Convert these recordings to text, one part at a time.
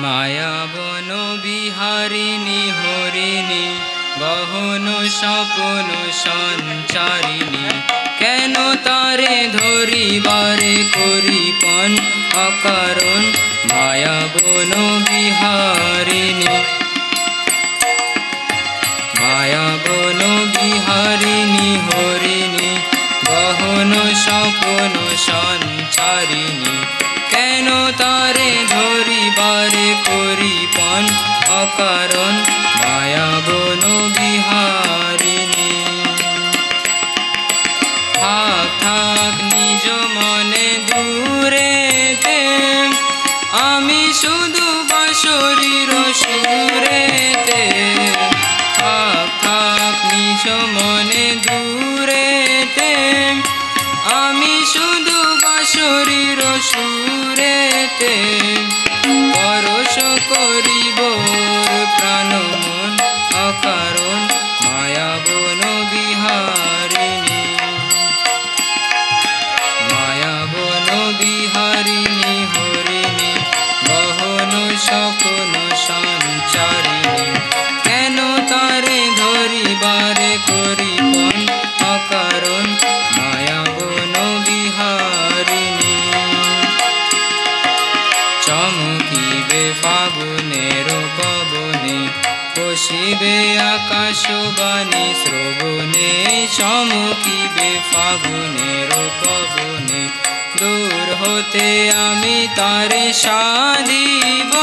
মায়াবন বিহারিণী হরিণী গহন স্বপন সঞ্চারিণী, কেন তারে ধরিবারে করিপন অকারণ মায়াবন বিহারিণী। মায়াবন বিহারিণী হরিণী গহন স্বপন সঞ্চারিণী, কেন তারে ধরিবারে করিপন অকারণ মায়াবন বিহারিণী। থাক থাক নিজ মনে দূরেতে, আমি শুধু বাঁশরীর সুরেতে। থাক থাক নিজ মনে দূরেতে, আমি শুধু বাঁশরীর সুরেতে। পরশ করিব প্রাণ মন অকারণ মায়াবন বিহারিণী। মায়াবন বিহারিণী হরিণী গহন স্বপন সঞ্চারিণী, কেন তারে ধরিবারে করিপন অকারণ মায়াবন বিহারিণী। চমকিবে ফাগুনের পবনে, কষিবে আকাশবাণী শ্রবণে। চমকিবে ফাগুনের পবনে, দূর হতে আমি তারে সাধিব।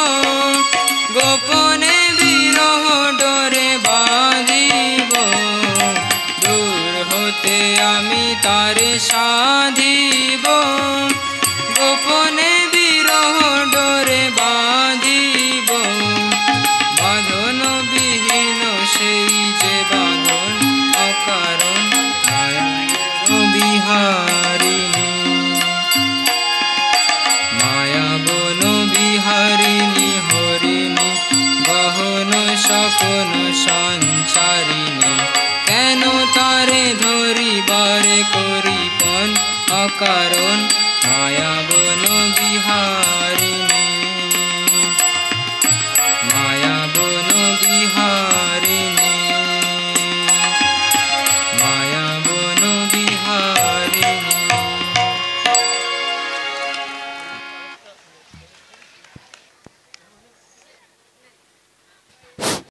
গোপনে বিরহ ডোরে বাঁধিব, দূর হতে আমি তারে সাধিব। গোপনে বিরহ ডোরে বাঁধিব, বাঁধন বিহীন সেই যে বাঁধন অকারণ মায়াবন বিহারিণী। মায়াবন বিহারিণী হরিণী গহন স্বপন সঞ্চারিণী, কেন তারে ধরিবারে করিপন অকারণ মায়াবন বিহারিণী।